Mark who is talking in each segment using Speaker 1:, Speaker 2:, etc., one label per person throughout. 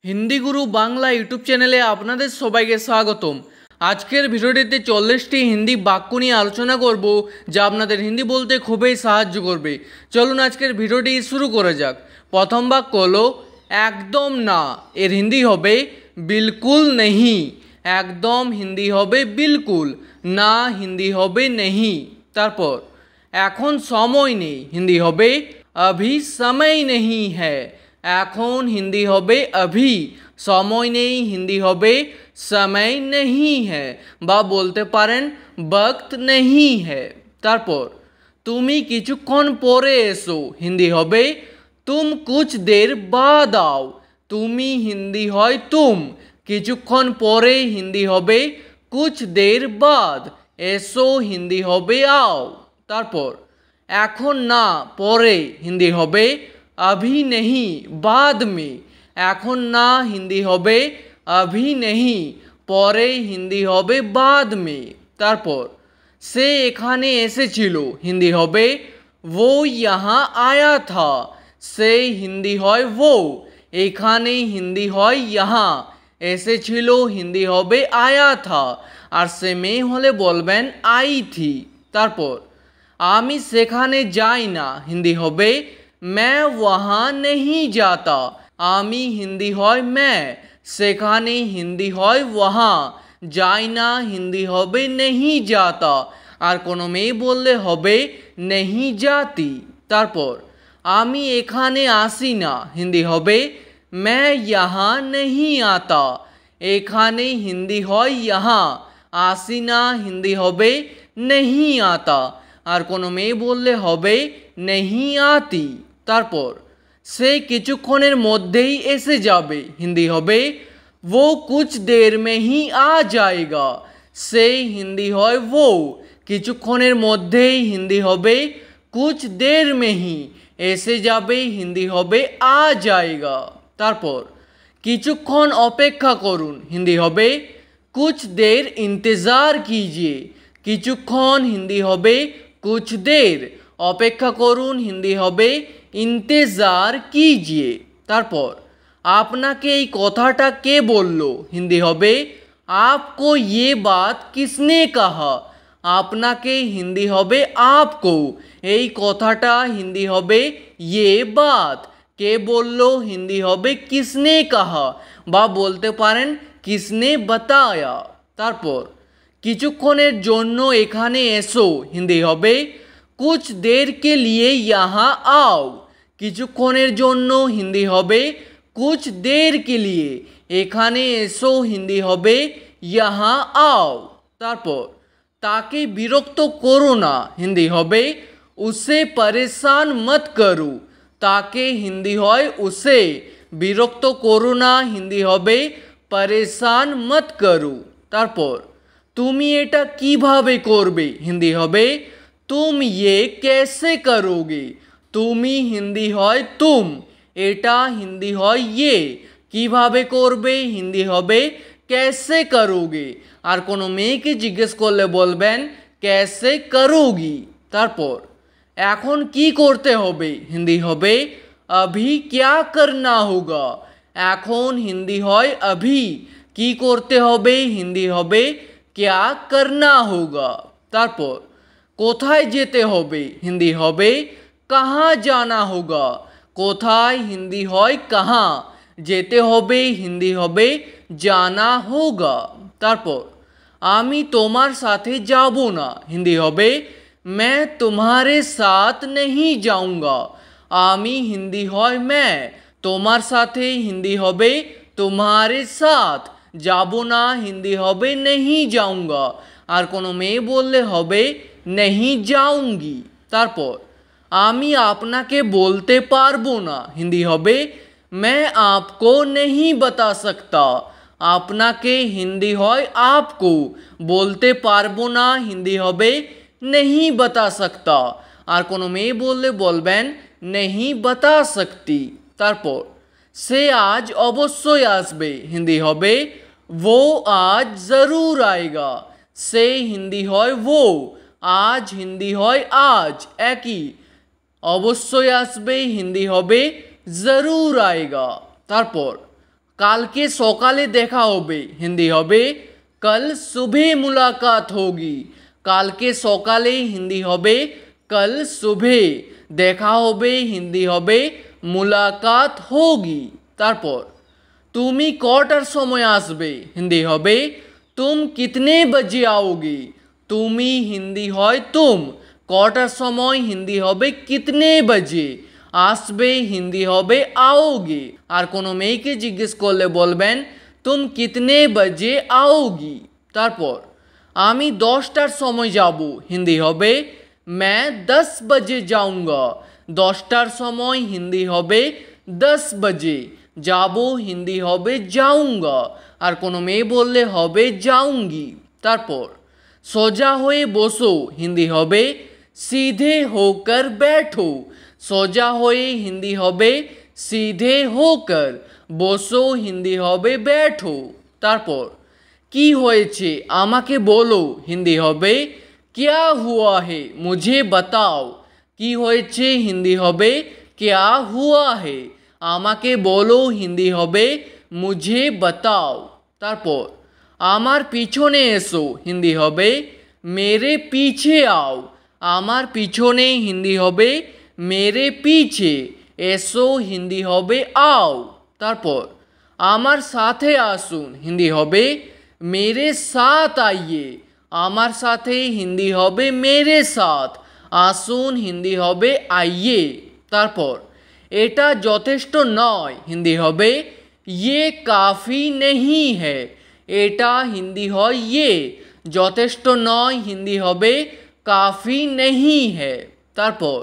Speaker 1: हिंदी गुरु Bangla YouTube चैनेले आपनादेर सबाइके स्वागतम। आजकेर भिडियोटिते 40टी हिंदी बाक्य निये आलोचना करब जा आपनादेर हिंदी बोलते खूबई साहाज्य करबे। चलुन आजकेर भिडियोटी शुरू करा जाक। प्रथम बाक्य हलो एकदम ना, एर हिंदी होबे बिल्कुल नहीं। एकदम हिंदी होबे बिल्कुल, ना हिंदी होबे नहीं। तारपर एखन समय नेই हिंदी होबे अभी समय नहीं है। एखन हिंदी होबे अभी, समय नेই हिंदी होबे समय नहीं है बा बोलते पारेन वक्त नहीं है। तारपर तुमी किछुक्षण परे एसो हिंदी होबे तुम कुछ देर बाद आओ। तुमी हिंदी हय तुम, किछुक्षण परे हिंदी होबे कुछ देर बाद, एसो हिंदी होबे आओ। तारपर एखन ना परे हिंदी होबे अभी नहीं बाद में। एखन ना हिंदी होबे अभी नहीं, परे हिंदी होबे बाद में। तारपर से एखाने एसेछिलो हिंदी होबे वो यहाँ आया था। से हिंदी हय वो, एखाने हिंदी हय यहाँ, एसेछिलो हिंदी होबे आया था और से मेये होले बोलबेन आई थी। तारपर आमी सेखाने जाई ना हिंदी होबे मैं वहाँ नहीं जाता। आमी हिंदी हय मैं, सेखाने हिंदी हय वहाँ, जाई ना हिंदी होबे नहीं जाता और कोनो मेये बोलले होबे नहीं जाती। तारपर आमी एखाने आसि ना हिंदी होबे मैं यहाँ नहीं आता। एखाने हिंदी हय यहाँ, आसि ना हिंदी होबे नहीं आता और कोनो मेये बोलले होबे नहीं आती। तारपर से किछुक्षणेर मध्येई एसे जाबे हिंदी होबे वो कुछ देर में ही आ जाएगा। से हिंदी हय वो, किछुक्षणेर मध्येई हिंदी होबे कुछ देर में ही, एसे जाबे हिंदी होबे आ जाएगा। तारपर किछुक्षण अपेक्षा करुन हिंदी होबे कुछ देर इंतजार कीजिए। किछुक्षण हिंदी होबे कुछ देर, अपेक्षा करुन हिंदी होबे इंतजार कीजिए। तारपर आपनाके এই কথাটা কে বললো हिंदी होबे आपको ये बात किसने कहा। आपनाके हिंदी होबे आपको, এই কথাটা हिंदी होबे ये बात, के बोललो हिंदी होबे किसने कहा बा बोलते पारेन किसने बताया। तारपर किछुक्षणेर जोन्नो एखाने एसो हिंदी होबे कुछ देर के लिए यहाँ आओ। किछुक्षणेर जोन्नो हिंदी होबे कुछ देर के लिए, एखाने एसो हिंदी होबे यहाँ आओ। तारपर ताके बिरक्त करो ना हिंदी होबे उसे परेशान मत करो। ताके हिंदी हय उसे, बिरक्त करो ना हिंदी होबे परेशान मत करो। तारपर तुमी एटा किभाबे करबे हिंदी होबे तुम ये कैसे करोगे। तुमी हिंदी हय तुम, एटा हिंदी हय ये, किभाबे करबे हिंदी होबे कैसे करोगे और कोनो मेयेके जिज्ञेस करले बोलबेन कैसे करोगी। तारपर एखन की करते होबे हिंदी होबे अभी क्या करना होगा। एखन हिंदी हय अभी, की करते होबे हिंदी होबे क्या करना होगा। तारपर कोथाय जेते होबे हिंदी होबे कहाँ जाना होगा। कोथाय हिंदी हय कहाँ, जेते होबे हिंदी होबे जाना होगा। तारपर आमी तोमार साथे जाबो ना हिंदी होबे मैं तुम्हारे साथ नहीं जाऊँगा। आमी हिंदी हय मैं, तोमार साथे हिंदी होबे तुम्हारे साथ, जाबो ना हिंदी होबे नहीं जाऊँगा और कोनो मेये बोलले होबे नहीं जाऊँगी। तारपर आमी आपनाके बोलते पारबो ना हिंदी होबे मैं आपको नहीं बता सकता। आपनाके हिंदी हय आपको, बोलते पारबो ना हिंदी होबे नहीं बता सकता और कोनो मेये बोलले बोलबेन नहीं बता सकती। तारपर से आज अवश्यई आसबे हिंदी होबे वो आज ज़रूर आएगा। से हिंदी हय वो, आज हिंदी हय आज, एकी, अवश्यई आसबे हिंदी होबे ज़रूर आएगा। तारपर কালকে সকালে দেখা হবে হিন্দি হবে कल सुबह मुलाकात होगी। কালকে সকালে হিন্দি হবে कल सुबह, দেখা হবে হিন্দি হবে मुलाकात होगी। তারপর তুমি কটার সময় আসবে হিন্দি হবে तुम कितने बजे आओगे। তুমি হিন্দি হয় तुम, কটার সময় হিন্দি হবে कितने बजे, আসবে হিন্দি হবে आओगे। আর কোনো মেয়েকে জিজ্ঞেস করলে বলবেন तुम कितने बजे आओगी। তারপর আমি 10টার সময় যাব হিন্দি হবে मैं 10 बजे जाऊंगा। 10টার সময় হিন্দি হবে 10 बजे, যাব হিন্দি হবে जाऊंगा। আর কোনো মেয়ে বললে হবে जाऊंगी। তারপর সোজা হয়ে বসো হিন্দি হবে सीधे होकर बैठो। সোজা হয়ে হিন্দি হবে सीधे होकर, বসো হিন্দি হবে बैठो। তারপর কি হয়েছে আমাকে বলো হিন্দি হবে क्या हुआ है मुझे बताओ। কি হয়েছে হিন্দি হবে क्या हुआ है, আমাকে বলো হিন্দি হবে मुझे बताओ। তারপর আমার পিছনে এসো হিন্দি হবে मेरे पीछे आओ। আমার পিছনে হিন্দি হবে मेरे पीछे, এসো হিন্দি হবে आओ। তারপর আমার সাথে আসুন হিন্দি হবে मेरे साथ आइए। আমার সাথে হিন্দি হবে मेरे साथ, আসুন হিন্দি হবে आइए। তারপর এটা যথেষ্ট নয় হিন্দি হবে ये काफ़ी नहीं है। এটা হিন্দি হয় ये, যথেষ্ট নয় হিন্দি হবে काफ़ी नहीं है। তারপর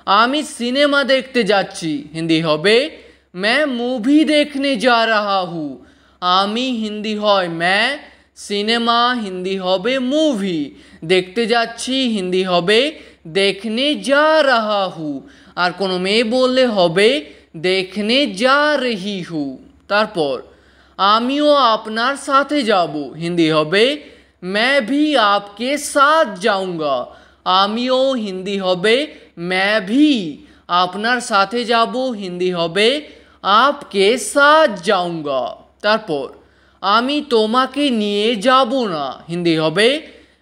Speaker 1: আমি সিনেমা দেখতে যাচ্ছি হিন্দি হবে मैं मूवी देखने जा रहा हूँ। আমি হিন্দি হয় मैं, সিনেমা হিন্দি হবে মুভি, দেখতে যাচ্ছি হিন্দি হবে देखने जा रहा हूँ। আর কোনো মেয়ে বললে হবে देखने जा रही हूँ। তারপর আমিও আপনার সাথে যাব হিন্দি হবে मैं भी आपके साथ जाऊँगा। আমিও হিন্দি হবে मैं भी, আপনার সাথে যাব হিন্দি হবে आपके साथ जाऊँगा। তারপর আমি তোমাকে নিয়ে যাব না হিন্দি হবে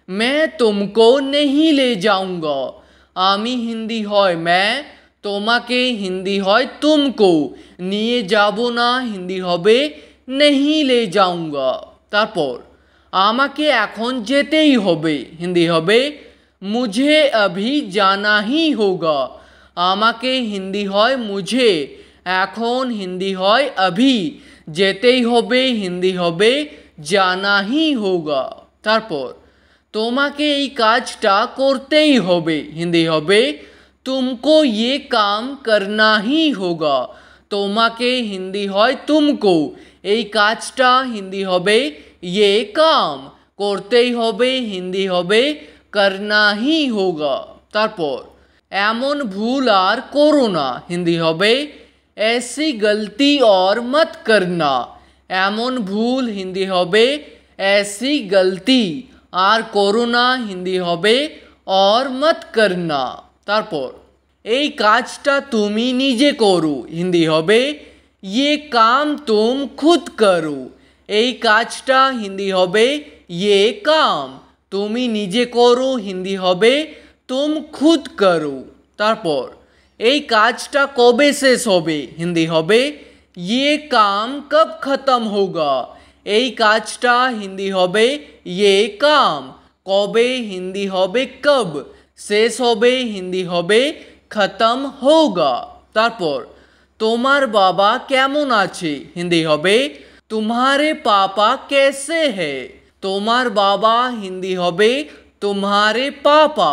Speaker 1: मैं तुमको नहीं ले जाऊँगा। আমি হিন্দি হয় मैं, তোমাকে হিন্দি হয় तुमको, নিয়ে যাব না হিন্দি হবে नहीं ले जाऊँगा। তারপর আমাকে এখন যেতেই হবে হিন্দি হবে मुझे अभी जाना ही होगा। আমাকে হিন্দি হয় मुझे, এখন হিন্দি হয় अभी, যেতেই হবে হিন্দি হবে जाना ही होगा। তারপর তোমাকে এই কাজটা করতেই হবে হিন্দি হবে तुमको ये काम करना ही होगा। তোমাকে হিন্দি হয় तुमको, এই কাজটা হিন্দি হবে ये काम, করতেই হবে হিন্দি হবে करना ही होगा। তারপর এমন ভুল আর করো না হিন্দি হবে ऐसी गलती और मत करना। এমন ভুল হিন্দি হবে ऐसी गलती, আর করো না হিন্দি হবে और मत करना। তারপর এই কাজটা তুমি নিজে করো হিন্দি হবে ये काम तुम खुद करो। এই কাজটা হিন্দি হবে ये काम, তুমি নিজে করো হিন্দি হবে तुम खुद करो। তারপর এই কাজটা কবে শেষ হবে হিন্দি হবে ये काम कब खत्म होगा। এই কাজটা হিন্দি হবে ये काम, কবে হিন্দি হবে कब, শেষ হবে হিন্দি হবে खत्म होगा। তারপর তোমার বাবা কেমন আছে হিন্দি হবে तुम्हारे पापा कैसे है। তোমার বাবা হিন্দি হবে तुम्हारे पापा,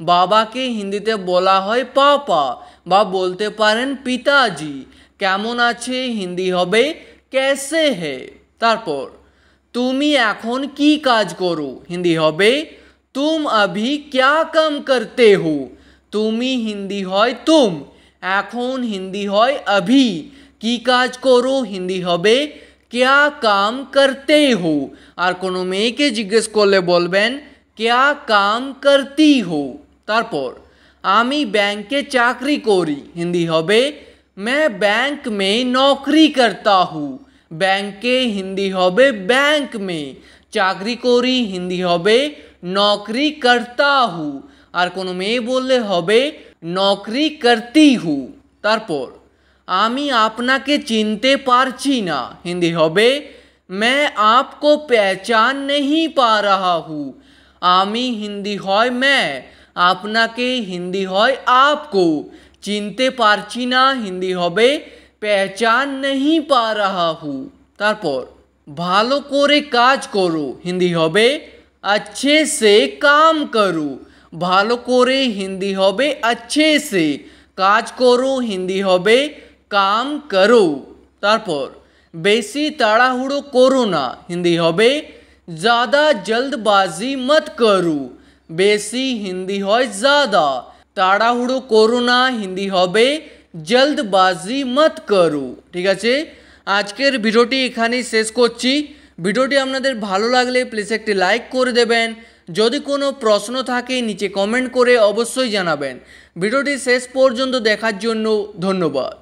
Speaker 1: বাবাকে হিন্দিতে বলা হয় পাপা বা বলতে পারেন পিতাজি। কেমন আছে হিন্দি হবে कैसे है। তারপর তুমি এখন কি কাজ করো হিন্দি হবে तुम अभी क्या काम करते हो। তুমি হিন্দি হয় तुम, এখন হিন্দি হয় अभी, কি কাজ করো হিন্দি হবে क्या काम करते हो। আর কোনো মেয়েকে জিজ্ঞেস করলে বলবেন क्या काम करती हो। তারপর আমি ব্যাংকে চাকরি করি হিন্দি হবে मैं बैंक में नौकरी करता हूँ। ব্যাংকে হিন্দি হবে ব্যাংক মে, চাকরি করি হিন্দি হবে নকরি করতা হু, আর কোনো মেয়ে বললে হবে নকরি করতি হু। তারপর আমি আপনাকে চিনতে পারছি না হিন্দি হবে मैं आपको पहचान नहीं पा रहा हूँ। आमी हिंदी হয় मैं, আপনাকে হিন্দি হয় आपको, চিনতে পারছি না হিন্দি হবে पहचान नहीं पा रहा हूँ। তারপর ভালো করে কাজ করো হিন্দি হবে अच्छे से काम करो, ভালো করে হিন্দি হবে अच्छे से, কাজ করো হিন্দি হবে काम करो। তারপর বেশি তাড়াহুড়ো করো না হিন্দি হবে ज़्यादा जल्दबाजी मत करो, বেশি হিন্দি হয় ज़्यादा, তাড়াহুড়ো করো না হিন্দি হবে জলদবাজি মত করো। ঠিক আছে, আজকের ভিডিওটি এখানেই শেষ করছি। ভিডিওটি আপনাদের ভালো লাগলে প্লিজ একটি লাইক করে দেবেন। যদি কোনো প্রশ্ন থাকে নিচে কমেন্ট করে অবশ্যই জানাবেন। ভিডিওটি শেষ পর্যন্ত দেখার জন্য ধন্যবাদ।